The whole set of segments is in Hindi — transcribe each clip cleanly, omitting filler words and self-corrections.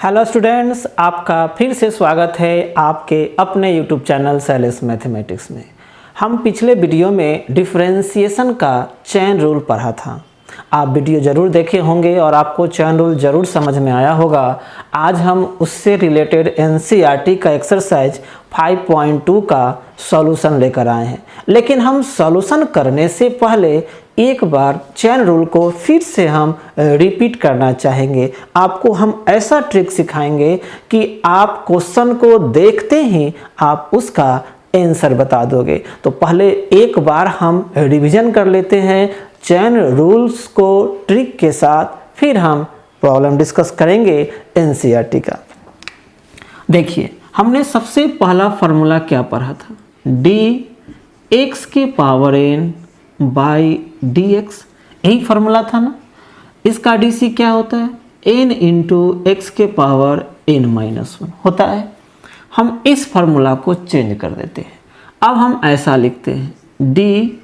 हेलो स्टूडेंट्स, आपका फिर से स्वागत है आपके अपने यूट्यूब चैनल शैलेश मैथमेटिक्स में। हम पिछले वीडियो में डिफरेंशिएशन का चेन रूल पढ़ा था। आप वीडियो ज़रूर देखे होंगे और आपको चेन रूल ज़रूर समझ में आया होगा। आज हम उससे रिलेटेड एनसीईआरटी का एक्सरसाइज 5.2 का सॉल्यूशन लेकर आए हैं। लेकिन हम सॉल्यूशन करने से पहले एक बार चेन रूल को फिर से हम रिपीट करना चाहेंगे। आपको हम ऐसा ट्रिक सिखाएंगे कि आप क्वेश्चन को देखते ही आप उसका आंसर बता दोगे। तो पहले एक बार हम रिवीजन कर लेते हैं चेन रूल्स को ट्रिक के साथ, फिर हम प्रॉब्लम डिस्कस करेंगे एनसीईआरटी का। देखिए, हमने सबसे पहला फार्मूला क्या पढ़ा था, डी एक्स के power N by D X, यही फार्मूला था ना। इसका डी सी क्या होता है, एन इंटू एक्स के पावर एन माइनस वन होता है। हम इस फार्मूला को चेंज कर देते हैं। अब हम ऐसा लिखते हैं, डी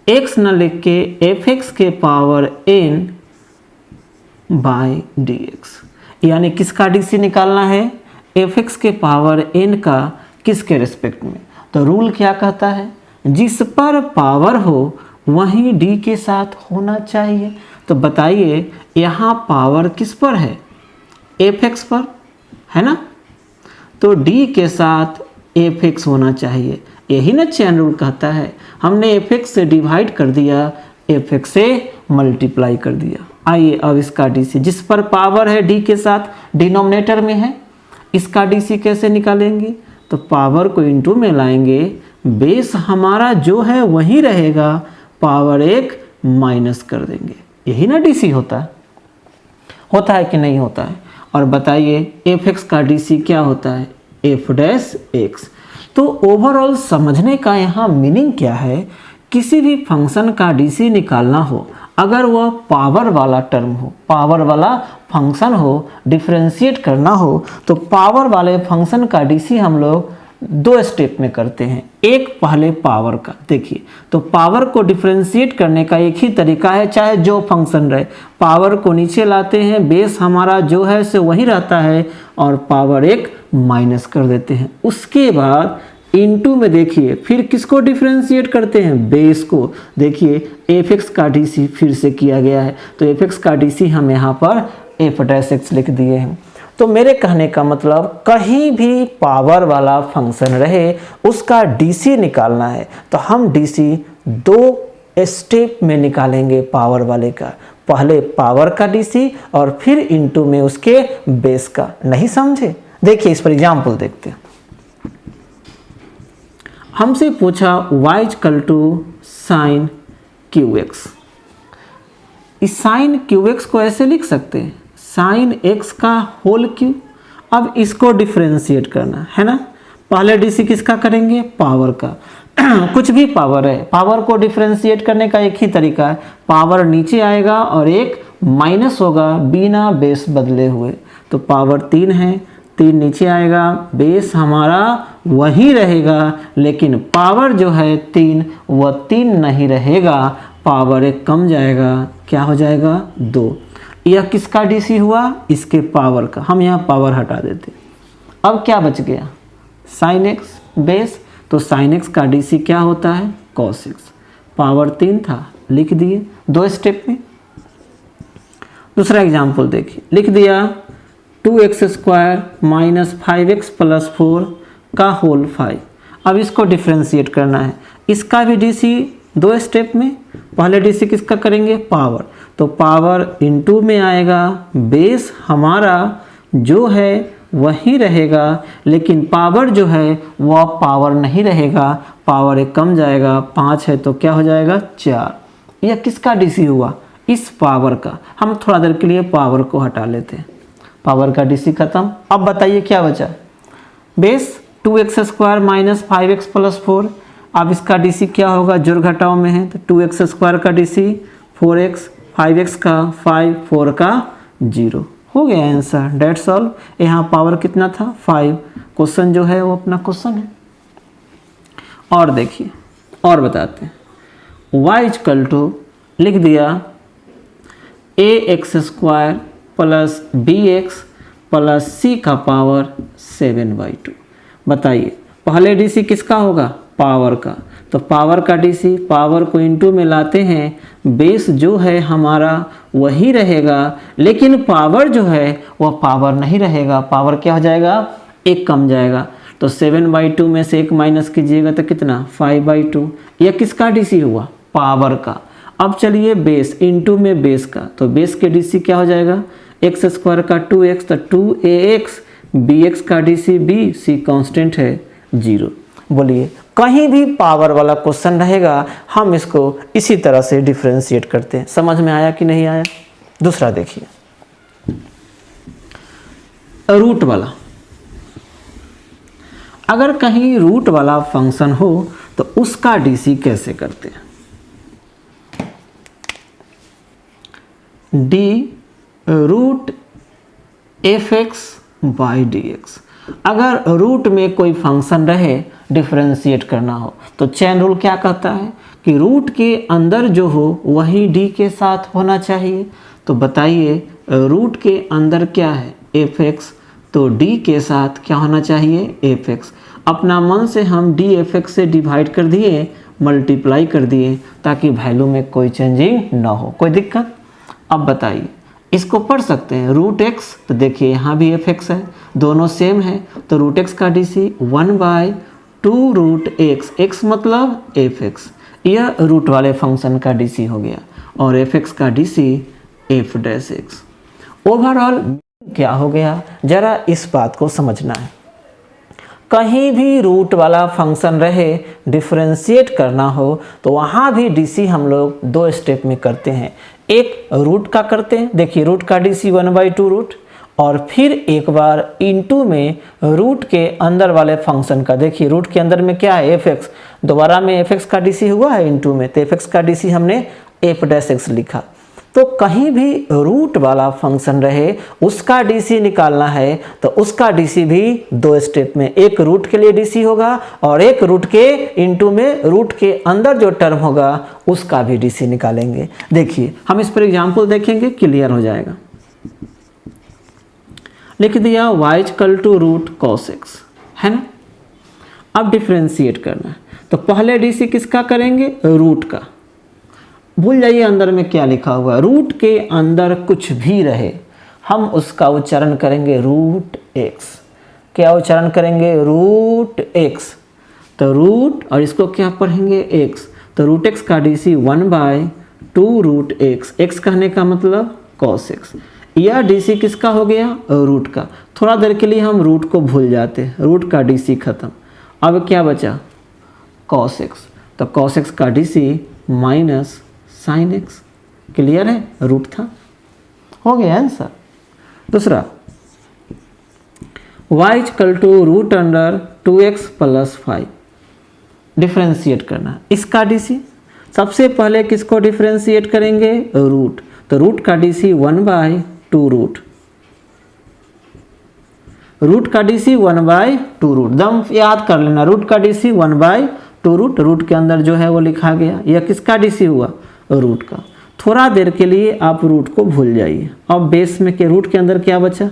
एक्स न लिख के एफ एक्स के power N by D X, यानी किसका डी सी निकालना है, एफ एक्स के पावर एन का किसके रिस्पेक्ट में। तो रूल क्या कहता है, जिस पर पावर हो वहीं डी के साथ होना चाहिए। तो बताइए यहाँ पावर किस पर है, एफ एक्स पर है ना, तो डी के साथ एफ एक्स होना चाहिए। यही ना चेन रूल कहता है। हमने एफ एक्स से डिवाइड कर दिया, एफ एक्स से मल्टीप्लाई कर दिया। आइए अब इसका डी सी, जिस पर पावर है डी के साथ डिनोमिनेटर में है, इसका डी सी कैसे निकालेंगे, तो पावर को इंटू में लाएंगे, बेस हमारा जो है वही रहेगा, पावर एक माइनस कर देंगे। यही ना डी सी होता है कि नहीं होता है। और बताइए एफ एक्स का डी सी क्या होता है, एफ डैश एक्स। तो ओवरऑल समझने का यहाँ मीनिंग क्या है, किसी भी फंक्शन का डीसी निकालना हो, अगर वह पावर वाला टर्म हो, पावर वाला फंक्शन हो, डिफरेंशिएट करना हो, तो पावर वाले फंक्शन का डीसी हम लोग दो स्टेप में करते हैं। एक पहले पावर का, देखिए तो पावर को डिफरेंशिएट करने का एक ही तरीका है, चाहे जो फंक्शन रहे, पावर को नीचे लाते हैं, बेस हमारा जो है से वही रहता है, और पावर एक माइनस कर देते हैं। उसके बाद इनटू में देखिए फिर किसको डिफरेंशिएट करते हैं, बेस को। देखिए एफ एक्स का डी सी फिर से किया गया है, तो एफ एक्स का डी सी हम यहाँ पर एफ डैश एक्स लिख दिए हैं। तो मेरे कहने का मतलब, कहीं भी पावर वाला फंक्शन रहे उसका डीसी निकालना है तो हम डीसी दो स्टेप में निकालेंगे पावर वाले का। पहले पावर का डीसी और फिर इनटू में उसके बेस का। नहीं समझे, देखिए इस पर एग्जाम्पल देखते हैं। हमसे पूछा y equal to sine cube X. इस साइन क्यू एक्स को ऐसे लिख सकते हैं, साइन एक्स का होल क्यू। अब इसको डिफरेंशिएट करना है ना। पहले डीसी किसका करेंगे, पावर का। कुछ भी पावर है, पावर को डिफरेंशिएट करने का एक ही तरीका है, पावर नीचे आएगा और एक माइनस होगा बिना बेस बदले हुए। तो पावर 3 है, 3 नीचे आएगा, बेस हमारा वही रहेगा, लेकिन पावर जो है 3 वह 3 नहीं रहेगा, पावर एक कम जाएगा, क्या हो जाएगा 2। यह किसका डीसी हुआ, इसके पावर का। हम यहाँ पावर हटा देते। अब क्या बच गया, साइन एक्स बेस। तो साइन एक्स का डीसी क्या होता है, कॉस एक्स। पावर 3 था, लिख दिए दो स्टेप में। दूसरा एग्जाम्पल देखिए, लिख दिया 2x square minus 5x plus 4 का होल 5। अब इसको डिफरेंशिएट करना है, इसका भी डीसी दो स्टेप में। पहले डीसी किसका करेंगे, पावर। तो पावर इनटू में आएगा, बेस हमारा जो है वही रहेगा, लेकिन पावर जो है वह पावर नहीं रहेगा, पावर एक कम जाएगा, 5 है तो क्या हो जाएगा 4। यह किसका डीसी हुआ, इस पावर का। हम थोड़ा देर के लिए पावर को हटा लेते हैं, पावर का डीसी खत्म। अब बताइए क्या बचा, base 2x square minus 5x plus 4। अब इसका डीसी क्या होगा, जोड़ घटाव में है, तो 2x स्क्वायर का डीसी 4x, 5x का 5, 4 का 0। हो गया आंसर, डेट्स ऑल। यहाँ पावर कितना था, 5। क्वेश्चन जो है वो अपना क्वेश्चन है। और देखिए और बताते हैं, y इक्वल टू लिख दिया ax square plus bx plus C का पावर 7/2। बताइए पहले डीसी किसका होगा? पावर का। तो पावर का डीसी, पावर को इनटू में लाते हैं, बेस जो है हमारा वही रहेगा, लेकिन पावर जो है वह पावर नहीं रहेगा, पावर क्या हो जाएगा? 1 कम जाएगा। तो 7/2 में से 1 माइनस कीजिएगा तो कितना? 5/2। यह किसका डीसी हुआ? पावर का। अब चलिए बेस, इनटू में बेस का, तो बेस के डीसी क्या हो जाएगा? एक्स स्क्वायर का 2x, तो 2ax, bx का डीसी b, c कांस्टेंट है 0। बोलिए कहीं भी पावर वाला क्वेश्चन रहेगा हम इसको इसी तरह से डिफरेंशिएट करते हैं। समझ में आया कि नहीं आया? दूसरा देखिए, रूट वाला। अगर कहीं रूट वाला फंक्शन हो तो उसका डीसी कैसे करते हैं? D root f(x/dx)। अगर रूट में कोई फंक्शन रहे, डिफरेंशिएट करना हो, तो चेन रूल क्या कहता है कि रूट के अंदर जो हो वही डी के साथ होना चाहिए। तो बताइए रूट के अंदर क्या है? f(x), तो डी के साथ क्या होना चाहिए? f(x). अपना मन से हम डी f(x) से डिवाइड कर दिए, मल्टीप्लाई कर दिए, ताकि वैल्यू में कोई चेंजिंग ना हो। कोई दिक्कत? अब बताइए इसको पढ़ सकते हैं रूट एक्स, तो देखिए यहाँ भी f(x) है, दोनों सेम है, तो रूट एक्स का डीसी 1/2 रूट एक्स, एक्स मतलब f(x), यह रूट वाले फंक्शन का डीसी हो गया, और f(x) का डीसी f'(x). ओवरऑल क्या हो गया? जरा इस बात को समझना है। कहीं भी रूट वाला फंक्शन रहे, डिफरेंशिएट करना हो, तो वहाँ भी डीसी हम लोग 2 स्टेप में करते हैं। एक रूट का करते हैं, देखिए रूट का डीसी 1/2 रूट, और फिर एक बार इनटू में रूट के अंदर वाले फंक्शन का। देखिए रूट के अंदर में क्या है? f(x), दोबारा में f(x) का डीसी हुआ है इनटू में, तो f(x) का डीसी हमने f'(x) लिखा। तो कहीं भी रूट वाला फंक्शन रहे उसका डीसी निकालना है, तो उसका डीसी भी 2 स्टेप में, एक रूट के लिए डीसी होगा और एक रूट के इनटू में रूट के अंदर जो टर्म होगा उसका भी डीसी निकालेंगे। देखिए हम इस पर एग्जांपल देखेंगे, क्लियर हो जाएगा। लिख दिया y रूट cos x, है ना। अब डिफरेंशिएट करना है, तो पहले डीसी किसका करेंगे? रूट का। भूल जाइए अंदर में क्या लिखा हुआ है, रूट के अंदर कुछ भी रहे हम उसका उच्चारण करेंगे रूट एक्स। क्या उच्चारण करेंगे? Root X. तो रूट और इसको क्या पढ़ेंगे? एक्स। तो रूट एक्स का डीसी 1/2 रूट एक्स, एक्स कहने का मतलब cos x। यह डीसी किसका हो गया? रूट का। थोड़ा देर के लिए हम रूट को भूल जाते हैं, रूट का डीसी खत्म। अब क्या बचा? cos x। तो cos x का DC minus sin x। Clear है? रूट था, हो गया आंसर। दूसरा y root under 2x + 5, differentiate करना। इसका डीसी सबसे पहले किसको डिफरेंशिएट करेंगे? रूट। तो रूट का डीसी 1/2 रूट, रूट का डीसी 1/2 रूट, दम याद कर लेना, रूट का डीसी 1/2 रूट, रूट के अंदर जो है वो लिखा गया। यह किसका डीसी हुआ? रूट का। थोड़ा देर के लिए आप रूट को भूल जाइए। अब बेस में के रूट के अंदर क्या बचा?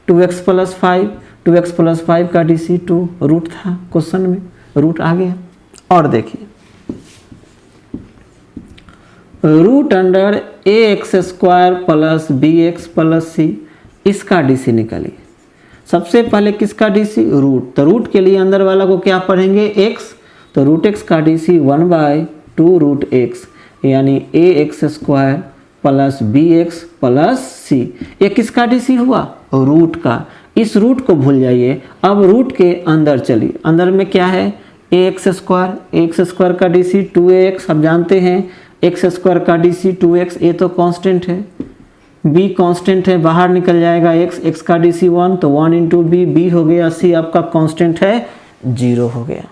2x + 5, 2x + 5 का डीसी 2 रूट था, क्वेश्चन में रूट आ गया। और देखिए root under ax² + bx + c, इसका डीसी निकालिए। सबसे पहले किसका डीसी? रूट। तो रूट के लिए अंदर वाला को क्या पढ़ेंगे? x। तो रूट x का डीसी 1/2 रूट x, यानी ax² + bx + c। ये किसका डीसी हुआ? रूट का। इस रूट को भूल जाइए। अब रूट के अंदर चलिए, अंदर में क्या है? ax² का डीसी 2ax, आप जानते हैं x² का डीसी 2x, ये तो कांस्टेंट है, b कांस्टेंट है, बाहर निकल जाएगा x का डीसी 1, तो 1 × b, b हो गया, c आपका कांस्टेंट है 0 हो गया।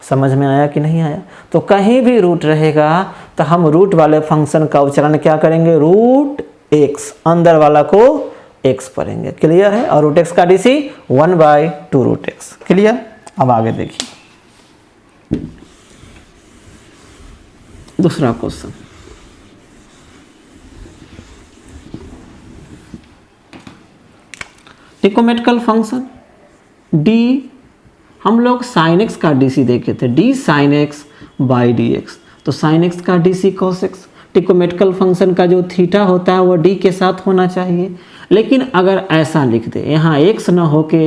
समझ में आया कि नहीं आया? तो कहीं भी रूट रहेगा तो हम रूट वाले फंक्शन का उच्चारण क्या करेंगे? रूट x, अंदर वाला को x पढ़ेंगे। क्लियर है? और रूट x का डीसी 1/2 रूट x। क्लियर? अब आगे देखिए दूसरा क्वेश्चन। ट्रिकोमेट्रिकल फंक्शन डी, हम लोग साइन एक्स का डी सी देखे थे, D sine X by D X, तो साइन एक्स का D C cos X. Trigonometrical function का जो थीटा होता है वो डी के साथ होना चाहिए, लेकिन अगर ऐसा लिख दे यहाँ एक्स ना हो के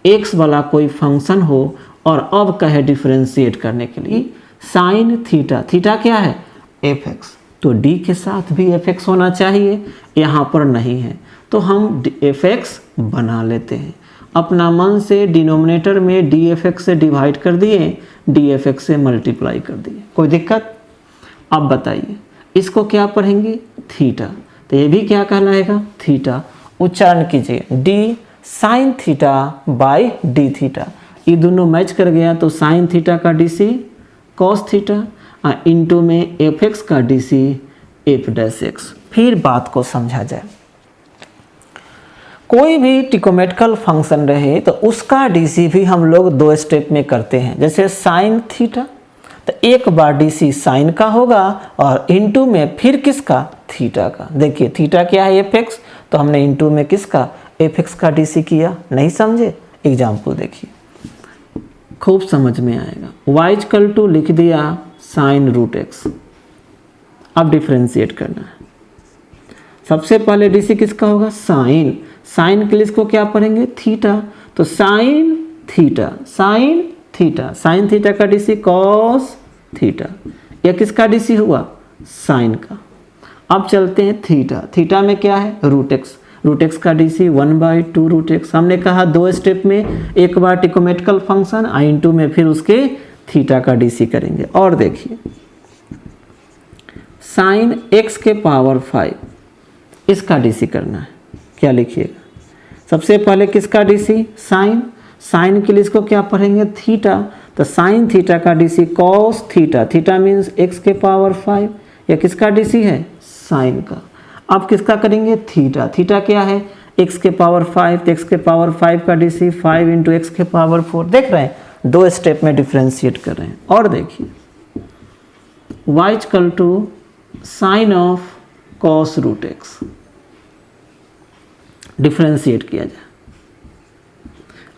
एक्स वाला कोई फंक्शन हो और अब कहे डिफरेंशिएट करने के लिए साइन थीटा, थीटा क्या है एफ एक्स, तो डी के साथ भी एफ एक्स होना चाहिए, यहाँ पर नहीं है तो हम एफ एक्स बना लेते हैं। अपना मन से डिनोमिनेटर में डी एफ एक्स से डिवाइड कर दिए, डी एफ एक्स से मल्टीप्लाई कर दिए, कोई दिक्कत। अब बताइए इसको क्या पढ़ेंगे थीटा, तो ये भी क्या कहलाएगा थीटा। उच्चारण कीजिए D sine theta by D theta, ये दोनों मैच कर गया तो साइन थीटा का D C cos theta into में एफ एक्स का D C F dash X. फिर बात को समझा जाए, कोई भी ट्रिकोमेट्रिकल फंक्शन रहे तो उसका डी सी भी हम लोग दो स्टेप में करते हैं। जैसे साइन थीटा तो एक बार डी सी साइन का होगा और इंटू में फिर किसका थीटा का। देखिए थीटा क्या है एफ एक्स, तो हमने इंटू में किसका एफ एक्स का डी सी किया। नहीं समझे एग्जाम्पल देखिए खूब समझ में आएगा। y इक्वल टू लिख दिया साइन रूट एक्स, अब डिफ्रेंशिएट करना है। सबसे पहले डी सी किसका होगा साइन, साइन के लिए इसको क्या पढ़ेंगे थीटा, तो sine theta sign theta, sign theta का डी सी कॉस थीटा, यह किसका डी सी हुआ साइन का। अब चलते हैं थीटा, थीटा में क्या है रूट एक्स, रूट एक्स का डी सी 1/2 रूट एक्स। हमने कहा दो स्टेप में, एक बार ट्रिकोमेट्रिकल फंक्शन आई इंटू में फिर उसके थीटा का डी सी करेंगे। और देखिए साइन एक्स के पावर 5 इसका डी सी करना है, क्या लिखिएगा सबसे पहले किसका डी सी साइन, साइन के लिए इसको क्या पढ़ेंगे थीटा, तो साइन थीटा का D C cos theta, theta means X के पावर 5, यह किसका डी सी है साइन का। अब किसका करेंगे थीटा, थीटा क्या है एक्स के पावर 5, तो एक्स के पावर 5 का डी सी 5 इंटू एक्स के पावर 4। देख रहे हैं दो स्टेप में डिफ्रेंशिएट कर रहे हैं। और देखिए y equal to sine of cos root X, differentiate किया जाए।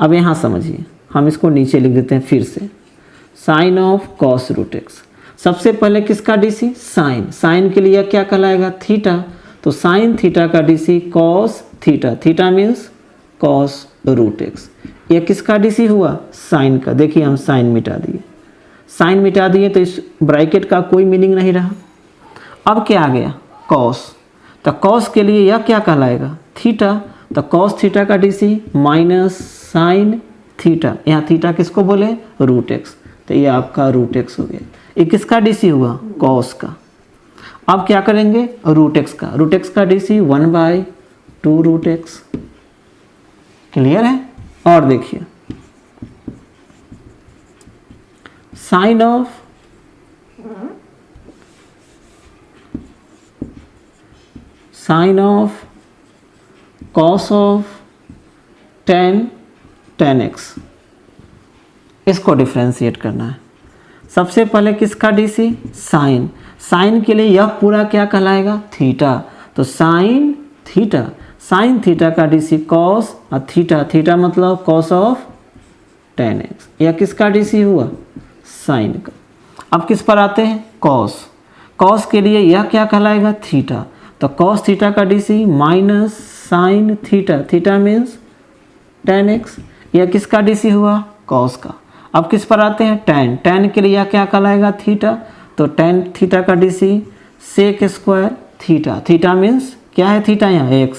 अब यहाँ समझिए हम इसको नीचे लिख देते हैं फिर से, sine of cos root X. सबसे पहले किसका डी सी साइन, साइन के लिए क्या कहलाएगा थीटा, तो साइन थीटा का D C cos theta, theta means cos root X, यह किसका डी सी हुआ साइन का। देखिए हम साइन मिटा दिए, साइन मिटा दिए तो इस ब्रैकेट का कोई मीनिंग नहीं रहा। अब क्या आ गया कॉस, तो कॉस के लिए यह क्या कहलाएगा थीटा, तो कॉस थीटा का D C minus sine theta, यहाँ थीटा किसको बोले रूट एक्स, तो ये आपका रूट एक्स हो गया। ये किसका डी सी हुआ कॉस का। अब क्या करेंगे रूट एक्स का, रूट एक्स का D C 1/2 root X, clear है। और देखिए sine of cos of tan x, इसको डिफ्रेंशिएट करना है। सबसे पहले किसका डी सी साइन, साइन के लिए यह पूरा क्या कहलाएगा थीटा, तो साइन थीटा, साइन थीटा का डी सी कॉस और थीटा, थीटा मतलब कॉस ऑफ tan x, यह किसका डी सी हुआ साइन का। अब किस पर आते हैं कॉस, कॉस के लिए यह क्या कहलाएगा थीटा, तो कॉस थीटा का D C minus sine theta, theta means tan x, यह किसका डी सी हुआ कॉस का। अब किस पर आते हैं tan, tan के लिए यह क्या कहलाएगा थीटा, तो tan थीटा का D C sec square theta, theta means क्या है थीटा यहाँ x।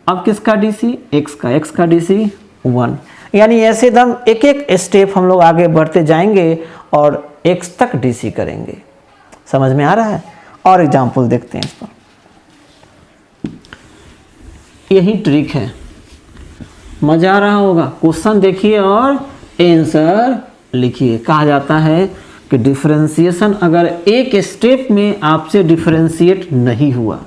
अब किसका डी सी x का, x का डी सी 1। यानी ऐसे एकदम एक एक स्टेप हम लोग आगे बढ़ते जाएंगे और x तक डी सी करेंगे। समझ में आ रहा है। और एग्जाम्पल देखते हैं इस पर, यही ट्रिक है, मजा आ रहा होगा। क्वेश्चन देखिए और आंसर लिखिए। कहा जाता है कि डिफरेंशिएशन अगर एक स्टेप में आपसे डिफरेंशिएट नहीं हुआ,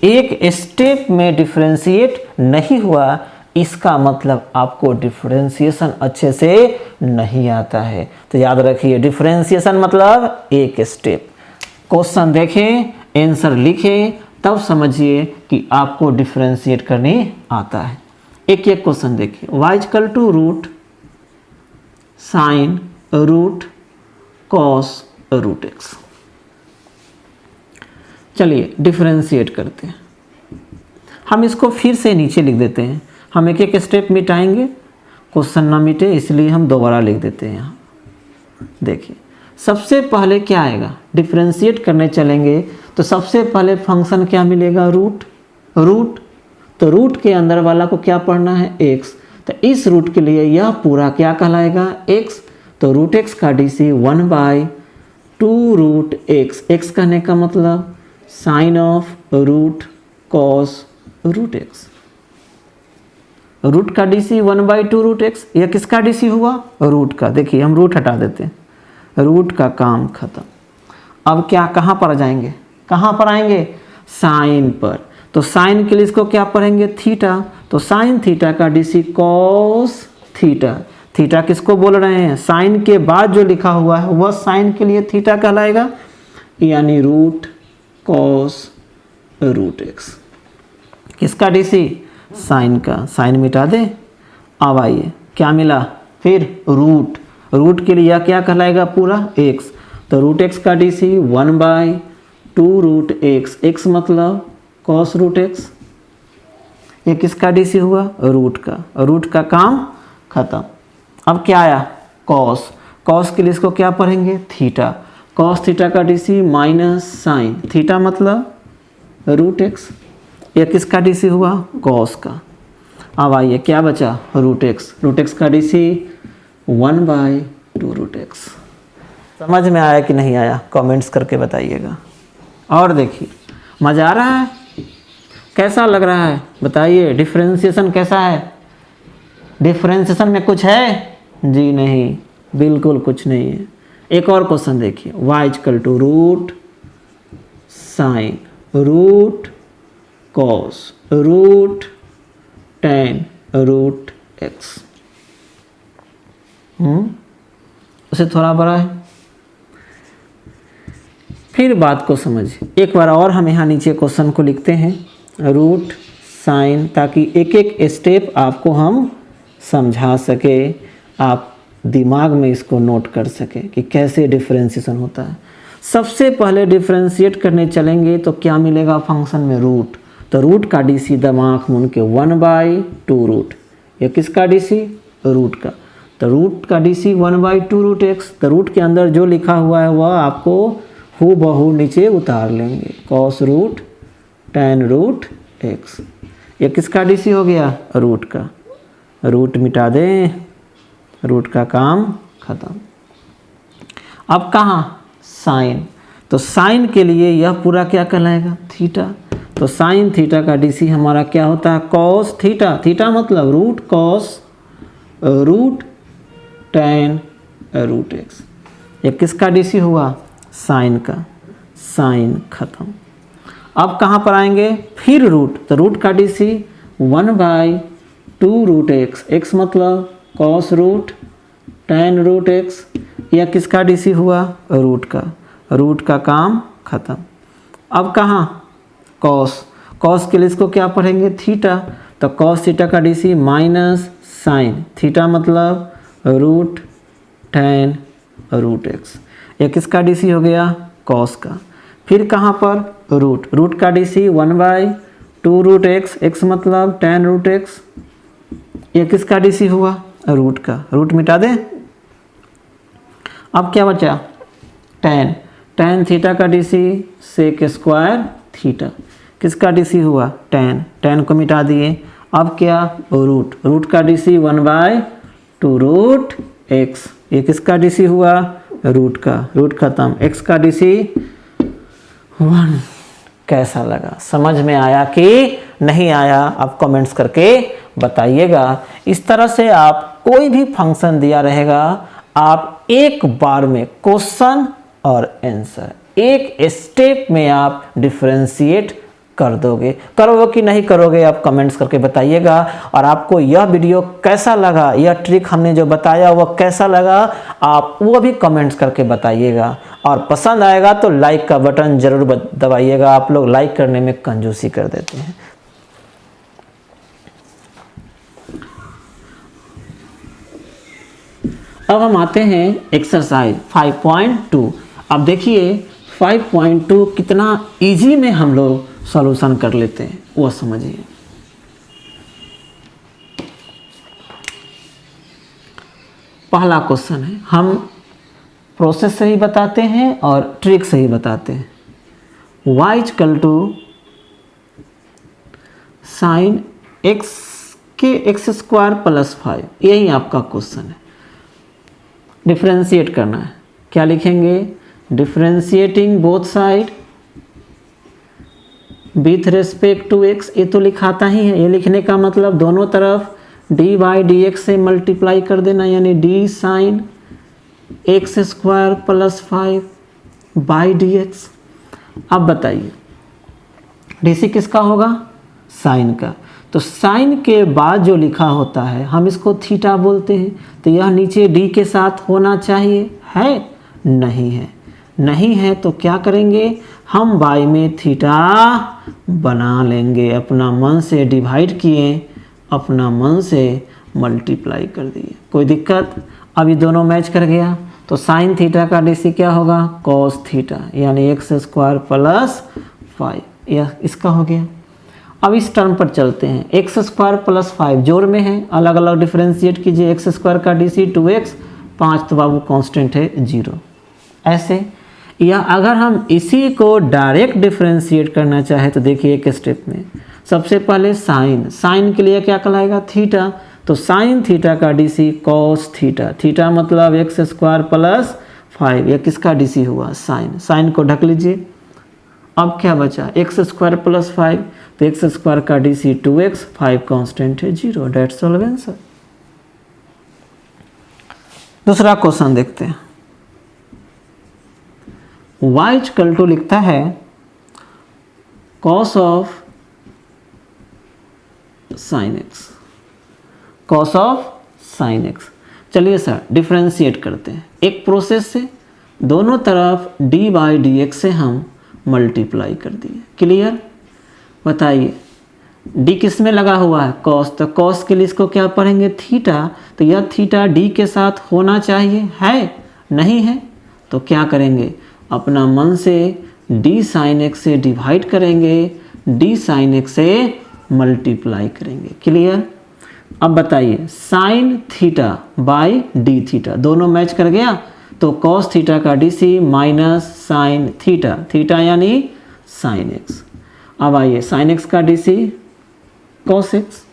एक स्टेप में डिफरेंशिएट नहीं हुआ, इसका मतलब आपको डिफरेंशिएशन अच्छे से नहीं आता है। तो याद रखिए डिफरेंशिएशन मतलब एक स्टेप। क्वेश्चन देखें आंसर लिखें तब समझिए कि आपको डिफरेंशिएट करने आता है। एक एक क्वेश्चन देखिए। y इक्वल टू root sine root cos root X. चलिए डिफरेंशिएट करते हैं। हम इसको फिर से नीचे लिख देते हैं। हम एक एक स्टेप मिटाएंगे, क्वेश्चन ना मिटे, इसलिए हम दोबारा लिख देते हैं। यहाँ देखिए सबसे पहले क्या आएगा, डिफरेंशिएट करने चलेंगे तो सबसे पहले फंक्शन क्या मिलेगा, रूट। रूट तो रूट के अंदर वाला को क्या पढ़ना है, एक्स। तो इस रूट के लिए यह पूरा क्या कहलाएगा, एक्स। तो रूट एक्स का डीसी 1/2 रूट एक्स। एक्स कहने का मतलब sine of root cos root X. Root का डीसी 1/2 रूट एक्स। यह किसका डीसी हुआ, रूट का। देखिए हम रूट हटा देते हैं, रूट का काम खत्म। अब क्या कहाँ पर जाएंगे, कहाँ पर आएंगे, साइन पर। तो साइन के लिए इसको क्या पढ़ेंगे, थीटा। तो साइन थीटा का डीसी कॉस थीटा। थीटा किसको बोल रहे हैं, साइन के बाद जो लिखा हुआ है वह साइन के लिए थीटा कहलाएगा, यानी रूट कॉस रूट एक्स। किसका डीसी, साइन का। साइन मिटा दे। अब आइए क्या मिला, फिर रूट। रूट के लिए यह क्या कहलाएगा, पूरा एक्स। तो रूट एक्स का डीसी 1/2 रूट एक्स। एक्स मतलब कॉस रूट एक्स। ये किसका डीसी हुआ, रूट का। रूट का काम खत्म। अब क्या आया, कॉस। कॉस के लिए इसको क्या पढ़ेंगे, थीटा। कॉस थीटा का डीसी माइनस साइन। थीटा मतलब रूट एक्स। यह किसका डीसी हुआ, कॉस का। अब आइए क्या बचा, रूट एक्स। रूट एक्स का डीसी 1/2 रूट एक्स। समझ में आया कि नहीं आया, कमेंट्स करके बताइएगा। और देखिए मज़ा आ रहा है, कैसा लग रहा है बताइए। डिफरेंशिएशन कैसा है, डिफरेंशिएशन में कुछ है, जी नहीं, बिल्कुल कुछ नहीं है। एक और क्वेश्चन देखिए, y इक्वल टू root sine root cos root tan root X. उसे थोड़ा बड़ा है। फिर बात को समझिए एक बार और। हम यहाँ नीचे क्वेश्चन को लिखते हैं, रूट साइन, ताकि एक एक स्टेप आपको हम समझा सके, आप दिमाग में इसको नोट कर सके कि कैसे डिफरेंशिएशन होता है। सबसे पहले डिफरेंशिएट करने चलेंगे तो क्या मिलेगा फंक्शन में, रूट। तो रूट का डीसी दिमाग मुन के 1/2 रूट। ये किसका डीसी, रूट का। तो रूट का डीसी 1/2 रूट एक्स। तो रूट के अंदर जो लिखा हुआ है वह आपको हूबहू नीचे उतार लेंगे, cos root tan root X. ये किसका डीसी हो गया, रूट का। रूट मिटा दें, रूट का काम खत्म। अब कहाँ, साइन। तो साइन के लिए यह पूरा क्या कहलाएगा, थीटा। तो साइन थीटा का डीसी हमारा क्या होता है, कॉस थीटा। थीटा मतलब root cos root tan root X. ये किसका डीसी हुआ, साइन का। साइन खत्म। अब कहाँ पर आएंगे, फिर रूट। तो रूट का डीसी 1/2 रूट एक्स। एक्स मतलब cos root tan root X. यह किसका डीसी हुआ, रूट का। रूट का काम खत्म। अब कहाँ, कॉस। कॉस के लिए इसको क्या पढ़ेंगे, थीटा। तो कॉस थीटा का डीसी माइनस साइन। थीटा मतलब रूट टेन रूट एक्स। यह किसका डीसी हो गया, कॉस का। फिर कहाँ पर, रूट। रूट का डीसी 1/2 रूट एक्स। एक्स मतलब टेन रूट एक्स। यह किसका डीसी हुआ, रूट का। रूट मिटा दें। अब क्या बचा, टेन। टेन थीटा का डीसी सेक स्क्वायर थीटा। किसका डीसी हुआ, टेन। टेन को मिटा दिए। अब क्या, रूट। रूट का डीसी 1/2 रूट एक्स। ये किसका डीसी हुआ, रूट का। रूट खत्म। एक्स का डीसी 1। कैसा लगा, समझ में आया कि नहीं आया, आप कमेंट्स करके बताइएगा। इस तरह से आप कोई भी फंक्शन दिया रहेगा, आप एक बार में क्वेश्चन और आंसर एक स्टेप में आप डिफरेंशिएट कर दोगे। करोगे कि नहीं करोगे, आप कमेंट्स करके बताइएगा। और आपको यह वीडियो कैसा लगा, यह ट्रिक हमने जो बताया वह कैसा लगा, आप वो भी कमेंट्स करके बताइएगा। और पसंद आएगा तो लाइक का बटन जरूर दबाइएगा। आप लोग लाइक करने में कंजूसी कर देते हैं। अब हम आते हैं एक्सरसाइज 5.2। अब देखिए 5.2 कितना इजी में हम लोग सॉल्यूशन कर लेते हैं वो समझिए। पहला क्वेश्चन है, हम प्रोसेस से ही बताते हैं और ट्रिक से ही बताते हैं। y equal to sine x के x स्क्वायर प्लस 5, यही आपका क्वेश्चन है। डिफ्रेंशिएट करना है, क्या लिखेंगे? Differentiating both side with respect to x, ये तो लिखाता ही है। ये लिखने का मतलब दोनों तरफ डी बाई डी एक्स से मल्टीप्लाई कर देना, यानी D sine X square plus 5 by D x. अब बताइए डीसी किसका होगा? साइन का। तो साइन के बाद जो लिखा होता है हम इसको थीटा बोलते हैं, तो यह नीचे डी के साथ होना चाहिए, है? नहीं है। नहीं है तो क्या करेंगे? हम बाई में थीटा बना लेंगे, अपना मन से डिवाइड किए, अपना मन से मल्टीप्लाई कर दिए। कोई दिक्कत? अभी दोनों मैच कर गया, तो साइन थीटा का डीसी क्या होगा? कॉस थीटा, यानी एक्स स्क्वायर प्लस 5, यह इसका हो गया। अब इस टर्म पर चलते हैं, एक्स स्क्वायर प्लस 5 जोड़ में है, अलग अलग डिफरेंशिएट कीजिए। एक्स स्क्वायर का डीसी 2x, 5 तो बाबू कांस्टेंट है 0, ऐसे। या अगर हम इसी को डायरेक्ट डिफरेंशिएट करना चाहे तो देखिए एक स्टेप में सबसे पहले साइन के लिए क्या कहलाएगा? थीटा। तो साइन थीटा का डीसी कॉस थीटा, थीटा मतलब एक्स स्क्वायर प्लस 5, यह किसका डीसी हुआ? साइन को ढक लीजिए। अब क्या बचा? एक्स स्क्वायर प्लस 5, तो एक्स स्क्वायर का डीसी 2x, 5 कांस्टेंट है 0, डेट्स ऑल आंसर। दूसरा क्वेश्चन देखते हैं। y इक्वल टू लिखता है cos of sine x, cos of sine x. चलिए सर डिफरेंशिएट करते हैं। एक प्रोसेस से दोनों तरफ डी बाई डी एक्स से हम मल्टीप्लाई कर दिए। क्लियर? बताइए डी किस में लगा हुआ है? कॉस, तो कॉस के लिए इसको क्या पढ़ेंगे? थीटा। तो यह थीटा डी के साथ होना चाहिए, है? नहीं है तो क्या करेंगे? अपना मन से डी साइन एक्स से डिवाइड करेंगे, डी साइन एक्स से मल्टीप्लाई करेंगे। क्लियर? अब बताइए sine theta by D theta, दोनों मैच कर गया, तो कॉस थीटा का DC minus sine theta, theta यानी साइन एक्स। अब आइए साइन एक्स का डीसी कॉस एक्स।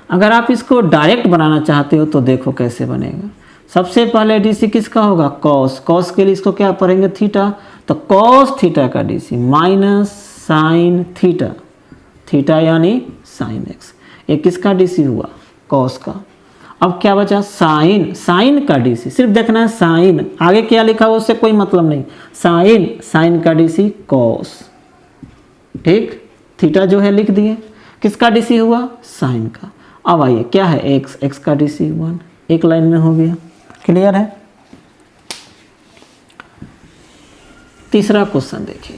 अगर आप इसको डायरेक्ट बनाना चाहते हो तो देखो कैसे बनेगा। सबसे पहले डीसी किसका होगा? कॉस। कॉस के लिए इसको क्या पढ़ेंगे? थीटा। तो कॉस थीटा का DC minus sine theta, theta यानी साइन एक्स। ये किसका डीसी हुआ? कॉस का। अब क्या बचा? साइन, साइन का डीसी, सिर्फ देखना है साइन, आगे क्या लिखा हुआ उससे कोई मतलब नहीं। साइन, साइन का डीसी कॉस, ठीक। थीटा जो है लिख दिए, किसका डीसी हुआ? साइन का। अब आइए क्या है? एक्स, एक्स का डीसी 1, एक लाइन में हो गया। क्लियर है? तीसरा क्वेश्चन देखिए।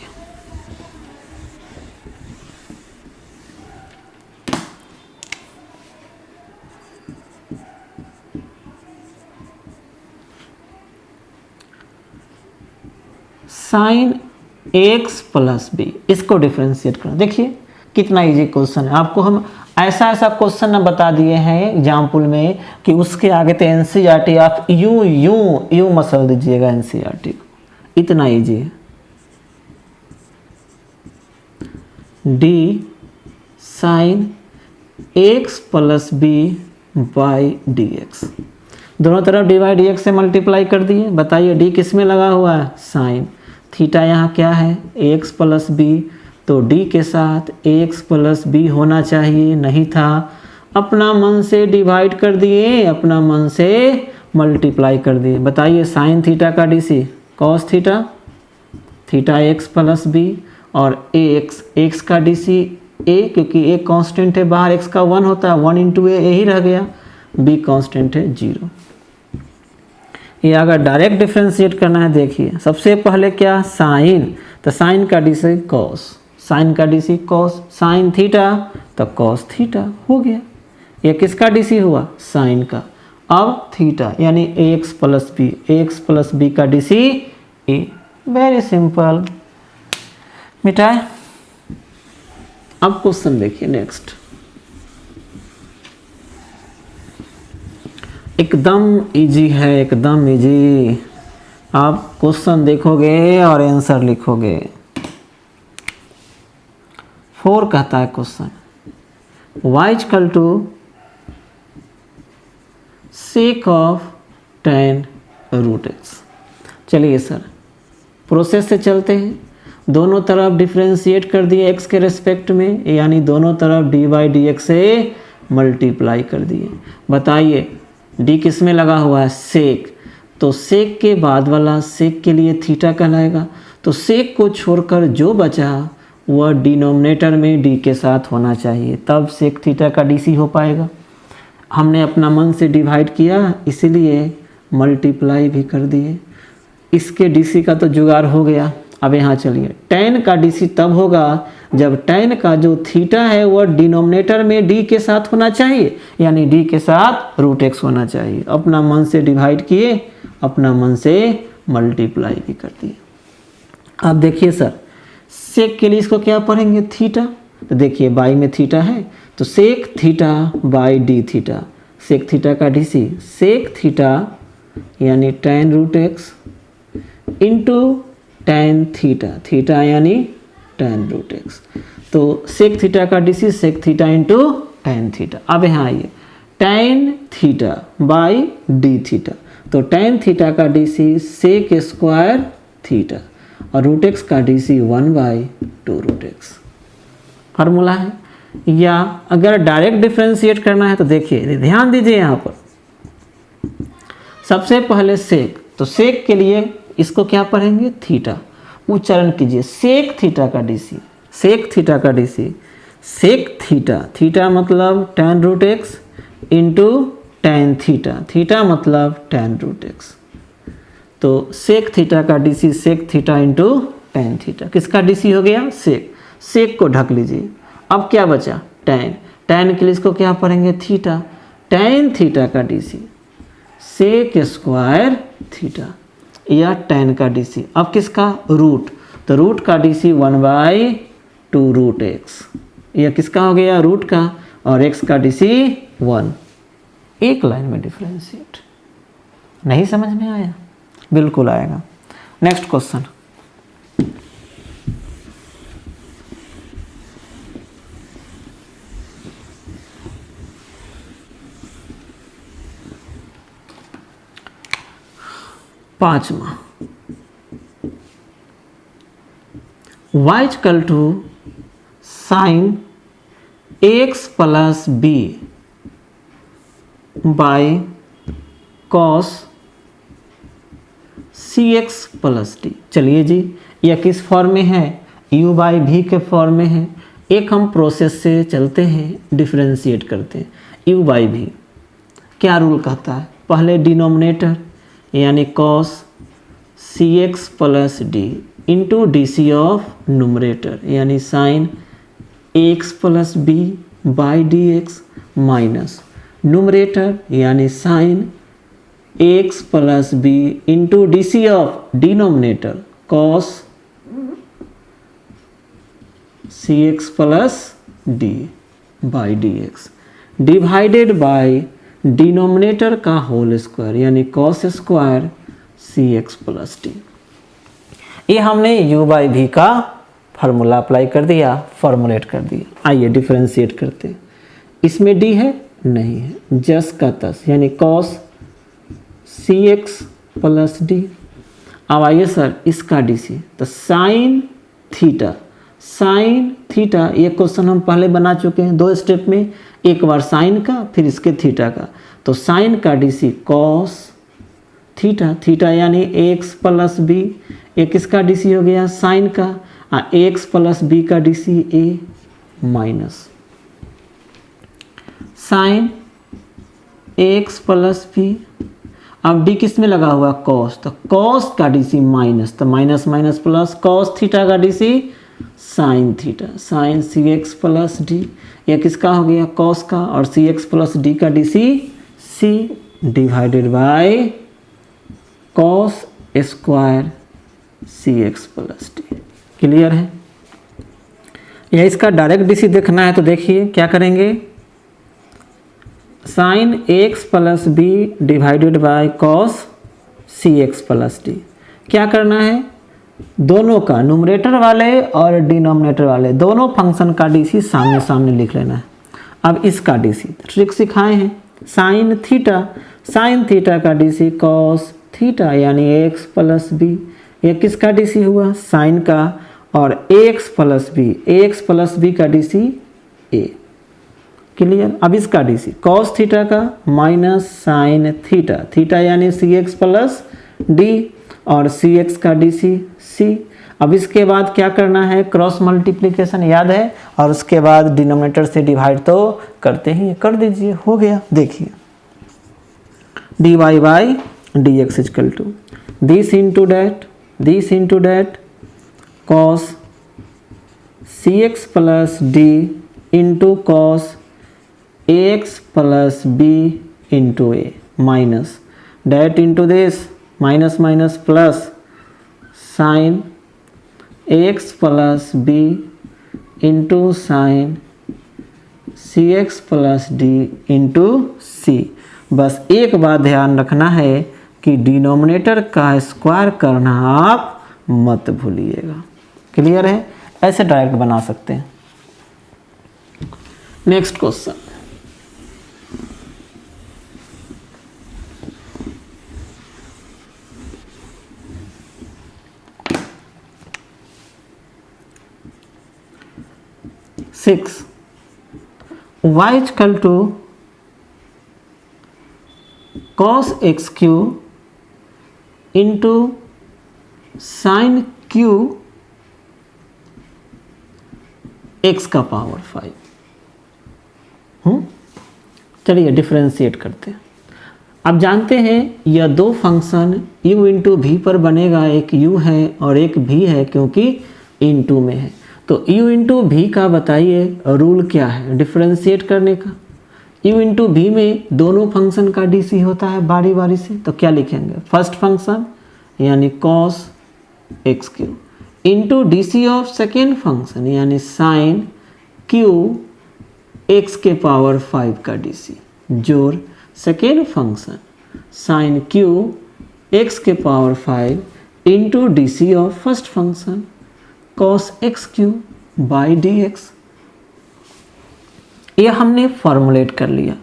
साइन एक्स प्लस बी, इसको डिफ्रेंशिएट करना। देखिए कितना इजी क्वेश्चन है। आपको हम ऐसा ऐसा क्वेश्चन न बता दिए हैं एग्जाम्पल में कि उसके आगे तो एनसीईआरटी आप यूं मसल दीजिएगा एनसीईआरटी को, इतना इजी है। D sine X plus B by D X, दोनों तरफ डी बाई डी एक्स से मल्टीप्लाई कर दिए। बताइए डी किस में लगा हुआ है? साइन। थीटा यहाँ क्या है? एक्स प्लस बी, तो डी के साथ एक्स प्लस बी होना चाहिए, नहीं था। अपना मन से डिवाइड कर दिए, अपना मन से मल्टीप्लाई कर दिए। बताइए साइन थीटा का DC cos theta, theta X plus B, और एक्स, एक्स का डीसी ए, क्योंकि ए कांस्टेंट है बाहर, एक्स का 1 होता है, 1 इंटू ए ही रह गया, बी कांस्टेंट है 0। ये अगर डायरेक्ट डिफ्रेंशिएट करना है, देखिए सबसे पहले क्या? साइन, तो साइन का डीसी कॉस, साइन का डीसी कॉस, साइन थीटा तो कॉस थीटा हो गया। ये किसका डीसी हुआ? साइन का। अब थीटा यानी ए एक्स प्लस बी का डी सी ए। वेरी सिंपल, मिटाए। अब क्वेश्चन देखिए नेक्स्ट, एकदम इजी है, एकदम इजी। आप क्वेश्चन देखोगे और आंसर लिखोगे। 4 कहता है question, y equal to sec of tan root X. चलिए सर प्रोसेस से चलते हैं, दोनों तरफ डिफ्रेंशिएट कर दिए x के रेस्पेक्ट में, यानी दोनों तरफ dy dx से मल्टीप्लाई कर दिए। बताइए d किस में लगा हुआ है, सेक, तो सेक के बाद वाला सेक के लिए थीटा कहलाएगा। तो सेक को छोड़कर जो बचा वह डिनोमिनेटर में d के साथ होना चाहिए, तब सेक थीटा का dc हो पाएगा। हमने अपना मन से डिवाइड किया, इसीलिए मल्टीप्लाई भी कर दिए। इसके dc का तो जुगाड़ हो गया। अब यहाँ चलिए, tan का dc तब होगा जब tan का जो थीटा है वह डिनोमिनेटर में d के साथ होना चाहिए, यानी d के साथ रूट एक्स होना चाहिए। अपना मन से डिवाइड किए, अपना मन से मल्टीप्लाई भी कर दिए। अब देखिए सर, सेक के लिए इसको क्या पढ़ेंगे, थीटा। तो देखिए बाई में थीटा है, तो sec theta by D theta, sec theta का dc, सेक थीटा यानी tan root X into tan theta, theta यानी tan रूट एक्स। तो सेक थीटा का dc sec theta into tan theta. अब यहाँ आइए, tan theta by D theta, तो tan थीटा का dc सेक स्क्वायर थीटा और रूट एक्स का dc 1/2 रूट एक्स। फार्मूला है। या अगर डायरेक्ट डिफ्रेंशिएट करना है तो देखिए ध्यान दीजिए, यहाँ पर सबसे पहले सेक, तो सेक के लिए इसको क्या पढ़ेंगे, थीटा। उच्चारण कीजिए, सेक थीटा का dc, सेक थीटा का dc, सेक थीटा, थीटा मतलब tan root X into tan theta, theta मतलब tan रूट एक्स। तो सेक थीटा का dc sec theta into tan theta, किसका dc हो गया, सेक। सेक को ढक लीजिए। अब क्या बचा, tan, tan के लिए इसको क्या पढ़ेंगे, थीटा, tan थीटा का dc सेक स्क्वायर थीटा या tan का dc। अब किसका, रूट, तो रूट का dc 1/2 रूट एक्स, यह किसका हो गया, रूट का, और x का dc 1। एक लाइन में डिफ्रेंशिएट। नहीं समझ में आया, बिल्कुल आएगा। नेक्स्ट क्वेश्चन, पांचवा, y equal to sine X plus B by cos C X plus D. चलिए जी, यह किस फॉर्म में है, u बाई भी के फॉर्म में है। एक हम प्रोसेस से चलते हैं, डिफ्रेंशिएट करते हैं। u बाई भी क्या रूल कहता है, पहले डिनोमिनेटर यानी cos C X plus D into D C of numerator यानी sine X plus B by D X minus numerator यानी sine X plus B into D C of denominator cos C X plus D by D X divided by denominator का होल स्क्वायर यानी cos square C X plus D. ये हमने u बाई भी का फार्मूला अप्लाई कर दिया, फॉर्मुलेट कर दिया। आइए डिफरेंशिएट करते हैं। इसमें d है, नहीं है, जस का तस यानी cos C X plus D. अब आइए सर इसका dc, तो साइन थीटा, साइन थीटा, ये क्वेश्चन हम पहले बना चुके हैं 2 स्टेप में, एक बार साइन का फिर इसके थीटा का। तो साइन का dc कॉस थीटा, थीटा यानी एक्स प्लस बी, ये किसका dc हो गया, साइन का, एक्स प्लस बी का dc A minus sine X plus B. अब d किस में लगा हुआ, कॉस, तो कॉस का dc माइनस, तो minus minus plus, cos theta का dc sine theta, sine C X plus D, यह किसका हो गया, कॉस का, और सी एक्स प्लस डी का dc C divided by cos square C X plus D. Clear है? या इसका डायरेक्ट डीसी देखना है तो देखिए क्या करेंगे, sine X plus B divided by cos C X plus D. क्या करना है, दोनों का न्यूमरेटर वाले और डिनोमिनेटर वाले दोनों फंक्शन का डीसी सामने सामने लिख लेना है। अब इसका डीसी ट्रिक सिखाए हैं, साइन थीटा का डीसी कॉस थीटा यानी एक्स प्लस बी। ये किसका डीसी हुआ, साइन का, और एक्स प्लस बी का डीसी ए। क्लियर? अब इसका डीसी कॉस थीटा का माइनस साइन थीटा यानी सी एक्स प्लस डी, और सी एक्स का डीसी सी। अब इसके बाद क्या करना है, क्रॉस मल्टीप्लिकेशन याद है, और उसके बाद डिनोमिनेटर से डिवाइड तो करते ही, कर दीजिए, हो गया। देखिए dy by D X is equal to this into that cos C X plus D into cos X plus B into A, minus that into this minus minus plus sine X plus B into sine C X plus D into C. बस एक बात ध्यान रखना है कि डिनोमिनेटर का स्क्वायर करना आप मत भूलिएगा। क्लियर है? ऐसे डायरेक्ट बना सकते हैं। Next question, six y equal to cos X cube into sine cube X का पावर 5। चलिए डिफरेंशिएट करते हैं। अब जानते हैं यह दो फंक्शन u इंटू वी पर बनेगा, एक u है और एक v है क्योंकि इंटू में है। तो u इंटू वी का बताइए रूल क्या है डिफरेंशिएट करने का। u इंटू वी में दोनों फंक्शन का डीसी होता है बारी बारी से, तो क्या लिखेंगे, फर्स्ट फंक्शन यानी cos X cube into D C of second function यानी साइन क्यू एक्स के पावर 5 का डीसी, जोड़ second function sine cube X के power 5 into D C of first function cos X cube by D X. ये हमने फॉर्मुलेट कर लिया।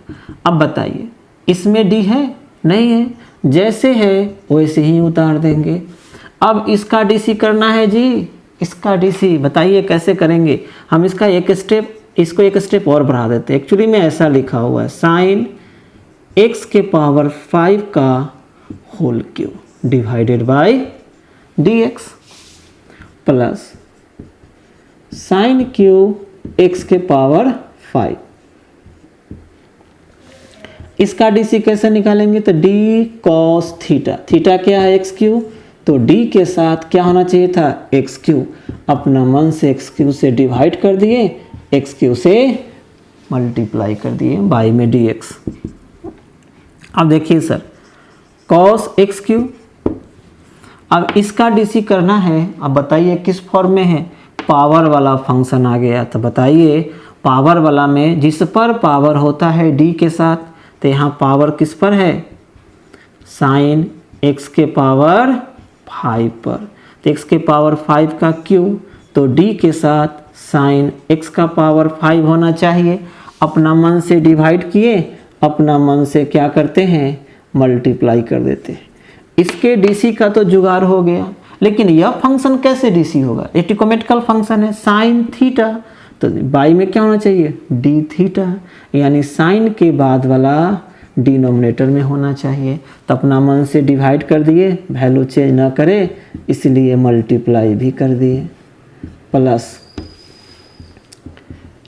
अब बताइए इसमें डी है, नहीं है, जैसे है वैसे ही उतार देंगे। अब इसका डीसी करना है जी, इसका डीसी बताइए कैसे करेंगे। हम इसको एक स्टेप और बढ़ा देते हैं। एक्चुअली में ऐसा लिखा हुआ है साइन एक्स के पावर 5 का whole cube divided by D X plus sine cube X के पावर 5। इसका डीसी कैसे निकालेंगे, तो डी कॉस थीटा क्या है एक्स क्यू, तो डी के साथ क्या होना चाहिए था एक्स क्यू। अपना मन से एक्स क्यू से डिवाइड कर दिए, एक्स क्यू से मल्टीप्लाई कर दिए बाई में डी एक्स। अब देखिए सर कॉस एक्स क्यू, अब इसका डीसी करना है। अब बताइए किस फॉर्म में है, पावर वाला फंक्शन आ गया। तो बताइए पावर वाला में जिस पर पावर होता है डी के साथ, तो यहाँ पावर किस पर है, साइन एक्स के पावर 5 पर। तो एक्स के पावर 5 का क्यू, तो डी के साथ साइन एक्स का पावर 5 होना चाहिए। अपना मन से डिवाइड किए, अपना मन से क्या करते हैं मल्टीप्लाई कर देते हैं। इसके डीसी का तो जुगाड़ हो गया, लेकिन यह फंक्शन कैसे डीसी होगा, ये ट्रिग्नोमेट्रिकल फंक्शन है साइन थीटा, तो बाई में क्या होना चाहिए डी थीटा, यानी साइन के बाद वाला डिनोमिनेटर में होना चाहिए। तो अपना मन से डिवाइड कर दिए, वैल्यू चेंज ना करे इसलिए मल्टीप्लाई भी कर दिए, प्लस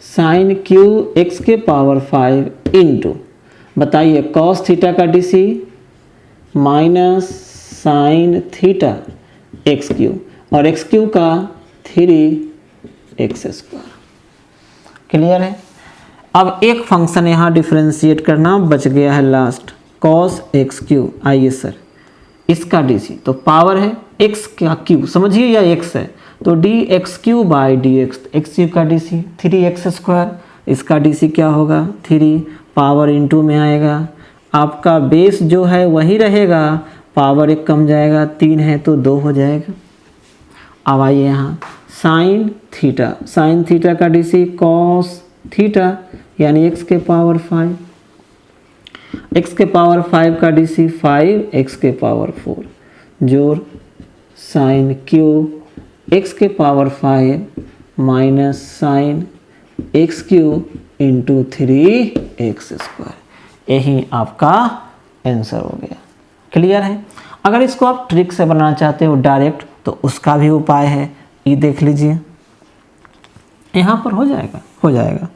साइन क्यू एक्स के पावर 5 इंटू बताइए कॉस थीटा का DC minus sine theta x Q, और एक्स क्यू का 3x²। क्लियर है? अब एक फंक्शन यहाँ डिफरेंशिएट करना बच गया है लास्ट, कॉस एक्स क्यू, आइए सर इसका डीसी तो पावर है एक्स का क्यू समझिए या एक्स है तो D x cube by D x Q का डीसी 3x², इसका डीसी क्या होगा 3 पावर इनटू में आएगा, आपका बेस जो है वही रहेगा, पावर एक कम जाएगा 3 है तो 2 हो जाएगा। अब आइए यहाँ साइन थीटा का डीसी कॉस थीटा यानी x के पावर 5, x के पावर 5 का डीसी 5 x के पावर 4 जोड़ साइन क्यू x के power 5 minus sine x cube into 3x², यही आपका आंसर हो गया। क्लियर है। अगर इसको आप ट्रिक से बनाना चाहते हो डायरेक्ट तो उसका भी उपाय है, ये देख लीजिए यहाँ पर हो जाएगा।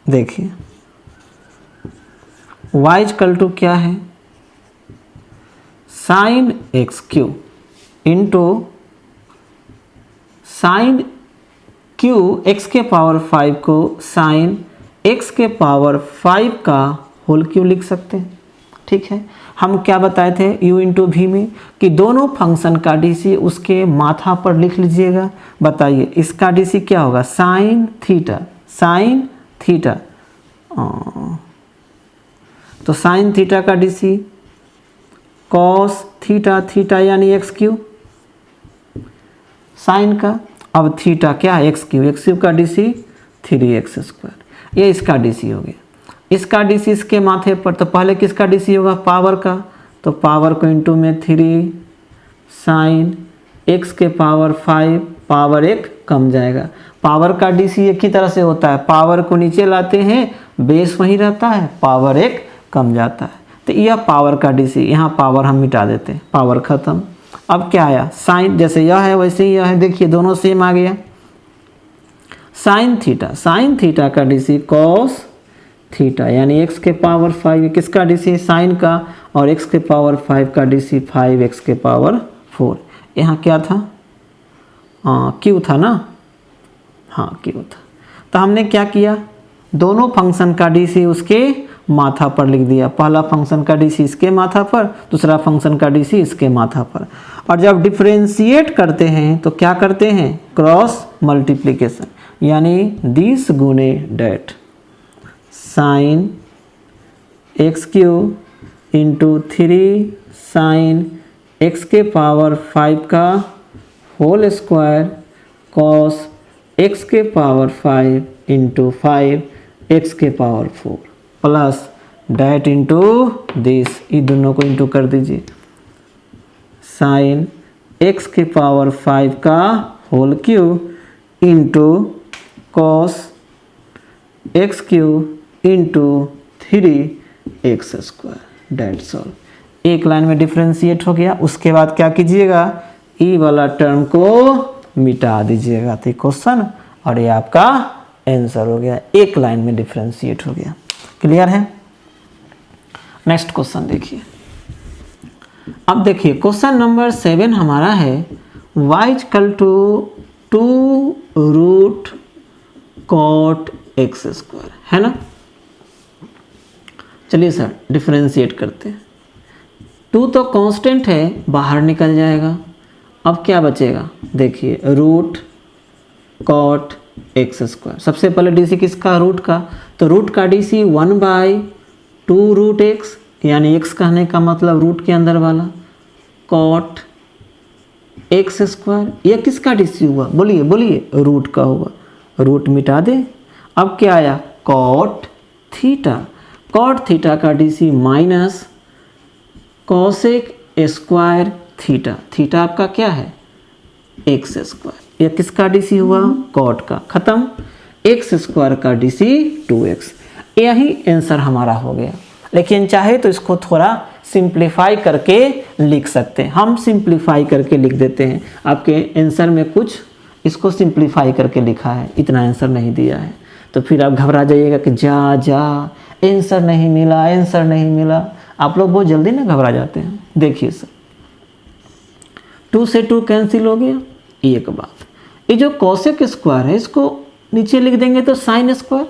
देखिए y इक्वल टू क्या है sine x cube into sine cube X के पावर 5 को साइन एक्स के पावर 5 का होल क्यू लिख सकते हैं। ठीक है, हम क्या बताए थे u इंटू भी में कि दोनों फंक्शन का डीसी उसके माथा पर लिख लीजिएगा। बताइए इसका डीसी क्या होगा साइन थीटा तो साइन थीटा का डीसी कॉस थीटा यानी एक्स क्यू साइन का, अब थीटा क्या है एक्स क्यू का डीसी 3x², ये इसका डीसी हो गया। इसका डीसी इसके माथे पर तो पहले किसका डीसी होगा पावर का, तो पावर को इंटू में 3 साइन एक्स के पावर 5, पावर एक कम जाएगा। पावर का डीसी एक ही तरह से होता है, पावर को नीचे लाते हैं बेस वहीं रहता है, पावर एक कम जाता है। तो यह पावर का डीसी, यहाँ पावर हम मिटा देते हैं, पावर ख़त्म। अब क्या आया साइन, जैसे यह है वैसे ही यह है, देखिए दोनों सेम आ गया। साइन थीटा का डीसी कॉस थीटा यानी एक्स के पावर 5, किसका डीसी साइन का, और एक्स के पावर 5 का डीसी 5x के पावर 4। यहाँ क्या था क्यू था ना, हाँ क्यू था। तो हमने क्या किया दोनों फंक्शन का डीसी उसके माथा पर लिख दिया, पहला फंक्शन का डीसी इसके माथा पर, दूसरा फंक्शन का डीसी इसके माथा पर। और जब डिफरेंशिएट करते हैं तो क्या करते हैं क्रॉस मल्टीप्लिकेशन, यानी दिस गुने that sine x cube into 3 sine x के पावर 5 का होल स्क्वायर कॉस एक्स के पावर 5 इंटू 5 एक्स के power 4 plus that into this, ये दोनों को इंटू कर दीजिए साइन एक्स के पावर 5 का whole cube into cos X cube into 3x², that's all. एक लाइन में डिफ्रेंशिएट हो गया। उसके बाद क्या कीजिएगा ई वाला टर्म को मिटा दीजिएगा, तो क्वेश्चन और ये आपका आंसर हो गया, एक लाइन में डिफ्रेंशिएट हो गया। क्लियर है। नेक्स्ट क्वेश्चन देखिए। अब देखिए क्वेश्चन नंबर 7 हमारा है y इक्वल टू 2 रूट कॉट x², है ना। चलिए सर डिफरेंशिएट करते हैं। 2 तो कांस्टेंट है, बाहर निकल जाएगा। अब क्या बचेगा देखिए रूट कॉट x²। सबसे पहले डीसी किसका रूट का, तो रूट का डीसी 1/2 रूट x, यानी x कहने का मतलब रूट के अंदर वाला, कॉट x²। यह किसका डीसी हुआ बोलिए रूट का हुआ, रूट मिटा दे। अब क्या आया कॉट थीटा का DC minus cosec square theta आपका क्या है x²। यह किसका डीसी हुआ कॉट का, खत्म। x² का डीसी 2x। यही आंसर हमारा हो गया। लेकिन चाहे तो इसको थोड़ा सिंप्लीफाई करके लिख सकते हैं। हम सिंप्लीफाई करके लिख देते हैं। आपके आंसर में कुछ इसको सिंप्लीफाई करके लिखा है, इतना आंसर नहीं दिया है, तो फिर आप घबरा जाइएगा कि जा आंसर नहीं मिला। आप लोग बहुत जल्दी ना घबरा जाते हैं। देखिए सर 2 से 2 कैंसिल हो गया। एक बात, ये जो कॉसेक स्क्वायर है इसको नीचे लिख देंगे तो साइन स्क्वायर,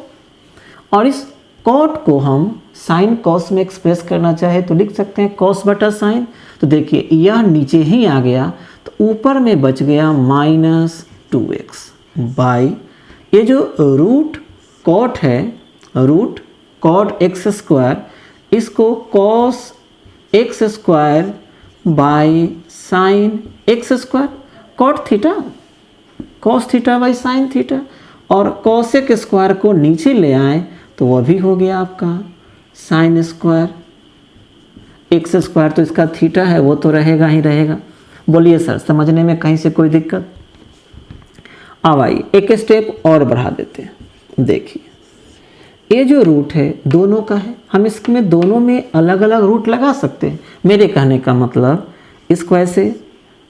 और इस कॉट को हम साइन कॉस में एक्सप्रेस करना चाहे तो लिख सकते हैं कॉस बटा साइन। तो देखिए यह नीचे ही आ गया, तो ऊपर में बच गया -2x बाई ये जो रूट कॉट है, रूट कॉट एक्स स्क्वायर, इसको cos X square by sine X square, cot theta cos theta by sine theta, और कॉसेक स्क्वायर को नीचे ले आए तो वह भी हो गया आपका साइन स्क्वायर एक्स स्क्वायर, तो इसका थीटा है वो तो रहेगा ही रहेगा। बोलिए सर समझने में कहीं से कोई दिक्कत? अब आइए एक स्टेप और बढ़ा देते हैं। देखिए ये जो रूट है दोनों का है, हम इसमें दोनों में अलग अलग रूट लगा सकते हैं। मेरे कहने का मतलब इसको ऐसे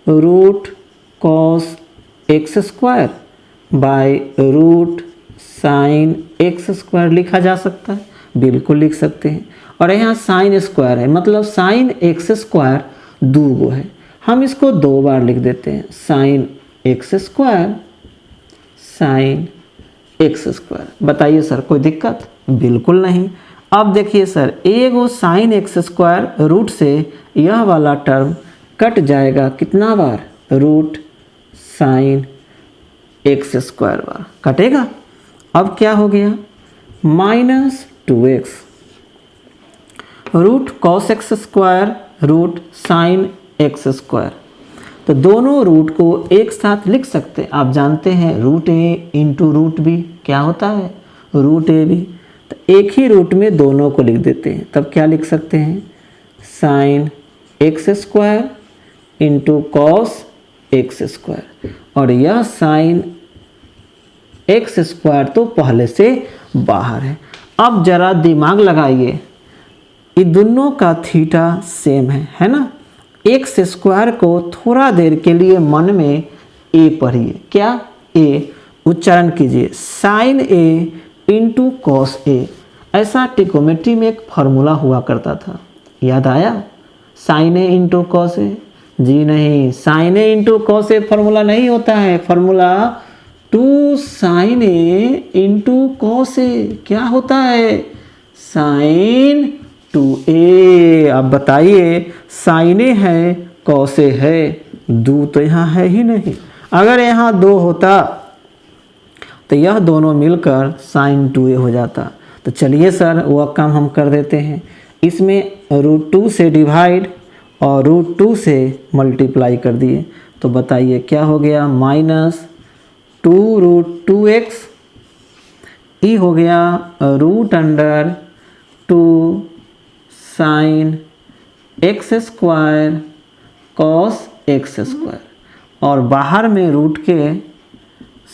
root cos X square by root sine X square लिखा जा सकता है, बिल्कुल लिख सकते हैं। और यहाँ साइन स्क्वायर है, मतलब साइन एक्स स्क्वायर दो गो है, हम इसको दो बार लिख देते हैं, sine X square sine X square. बताइए सर कोई दिक्कत? बिल्कुल नहीं। अब देखिए सर एगो साइन एक्स स्क्वायर रूट से यह वाला टर्म कट जाएगा कितना बार? रूट साइन एक्स स्क्वायर बार कटेगा। अब क्या हो गया? -2x root cos X square root sine X square, तो दोनों रूट को एक साथ लिख सकते हैं। आप जानते हैं root A into root B क्या होता है? Root A B. तो एक ही रूट में दोनों को लिख देते हैं, तब क्या लिख सकते हैं? Sine X square into cos X square, और यह साइन एक्स स्क्वायर तो पहले से बाहर है। अब जरा दिमाग लगाइए, ये दोनों का थीटा सेम है ना? एक्स स्क्वायर को थोड़ा देर के लिए मन में ए पढ़िए, क्या? ए उच्चारण कीजिए, sign A into cos A. ऐसा ट्रिग्नोमेट्री में एक फार्मूला हुआ करता था, याद आया? Sign A into cos A? जी नहीं, sign A into cos A formula नहीं होता है, formula 2 sign A into cos A क्या होता है? Sign 2a। अब बताइए साइन ए है कॉस ए है, दो तो यहाँ है ही नहीं। अगर यहाँ 2 होता तो यह दोनों मिलकर साइन 2a हो जाता। तो चलिए सर वह काम हम कर देते हैं, इसमें √2 से डिवाइड और √2 से मल्टीप्लाई कर दिए, तो बताइए क्या हो गया? -2√2x, ये हो गया √2 sign X square cos X square, और बाहर में रूट के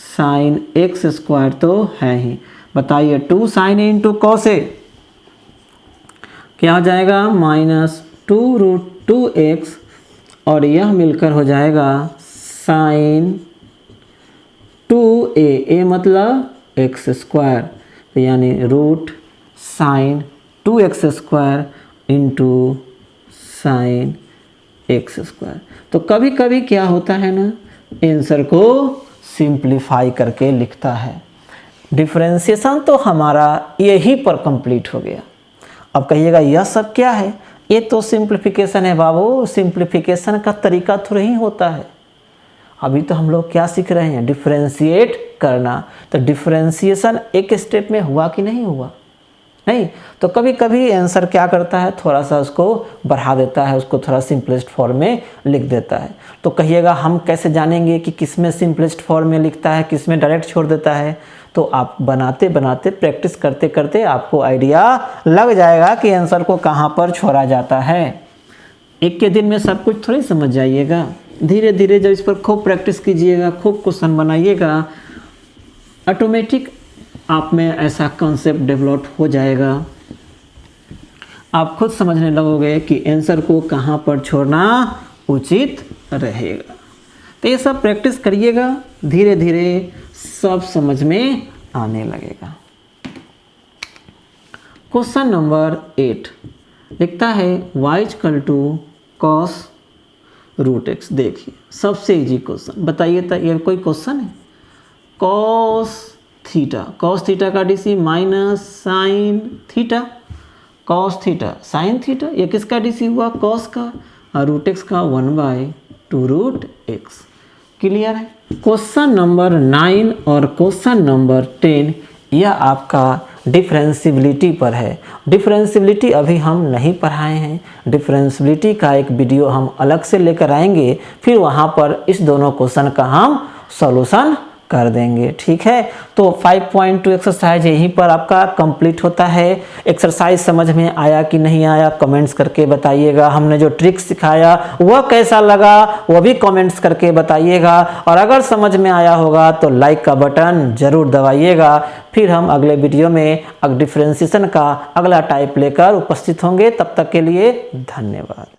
साइन एक्स स्क्वायर तो है ही। बताइए 2 sign A into cos A क्या हो जाएगा? -2√2x, और यह मिलकर हो जाएगा साइन 2a, ए मतलब एक्स स्क्वायर, तो यानी root sine 2x square into sine X square. तो कभी कभी क्या होता है ना, आंसर को सिंप्लीफाई करके लिखता है। डिफरेंशिएशन तो हमारा यही पर कंप्लीट हो गया। अब कहिएगा यह सब क्या है? ये तो सिंप्लीफिकेशन है बाबू, सिंप्लीफिकेशन का तरीका थोड़ा ही होता है। अभी तो हम लोग क्या सीख रहे हैं? डिफरेंशिएट करना। तो डिफरेंशिएशन एक स्टेप में हुआ कि नहीं हुआ? नहीं। तो कभी कभी आंसर क्या करता है, थोड़ा सा उसको बढ़ा देता है, उसको थोड़ा सिंपलेस्ट फॉर्म में लिख देता है। तो कहिएगा हम कैसे जानेंगे कि किस में सिंपलेस्ट फॉर्म में लिखता है, किस में डायरेक्ट छोड़ देता है? तो आप बनाते बनाते प्रैक्टिस करते करते आपको आइडिया लग जाएगा कि आंसर को कहाँ पर छोड़ा जाता है। एक के दिन में सब कुछ थोड़ी समझ जाइएगा, धीरे धीरे जब इस पर खूब प्रैक्टिस कीजिएगा, खूब क्वेश्चन बनाइएगा, ऑटोमेटिक आप में ऐसा कॉन्सेप्ट डेवलप हो जाएगा। आप खुद समझने लगोगे कि आंसर को कहाँ पर छोड़ना उचित रहेगा। तो ये सब प्रैक्टिस करिएगा, धीरे धीरे सब समझ में आने लगेगा। क्वेश्चन नंबर 8 लिखता है y = cos √x। देखिए सबसे इजी क्वेश्चन, बताइए तो ये कोई क्वेश्चन है? cos थीटा, कॉस थीटा का DC minus sine theta, cos theta sine theta, ये किसका डीसी हुआ, कॉस का, और रूट एक्स का 1/2 रूट एक्स। क्लियर है। क्वेश्चन नंबर 9 और क्वेश्चन नंबर 10 यह आपका डिफरेंशियबिलिटी पर है। डिफरेंशियबिलिटी अभी हम नहीं पढ़ाए हैं, डिफरेंशियबिलिटी का एक वीडियो हम अलग से लेकर आएंगे, फिर वहाँ पर इस दोनों क्वेश्चन का हम सॉल्यूशन कर देंगे। ठीक है, तो 5.2 एक्सरसाइज यहीं पर आपका कंप्लीट होता है। एक्सरसाइज समझ में आया कि नहीं आया कमेंट्स करके बताइएगा। हमने जो ट्रिक्स सिखाया वह कैसा लगा वह भी कमेंट्स करके बताइएगा, और अगर समझ में आया होगा तो लाइक का बटन जरूर दबाइएगा। फिर हम अगले वीडियो में डिफरेंशिएशन का अगला टाइप लेकर उपस्थित होंगे। तब तक के लिए धन्यवाद।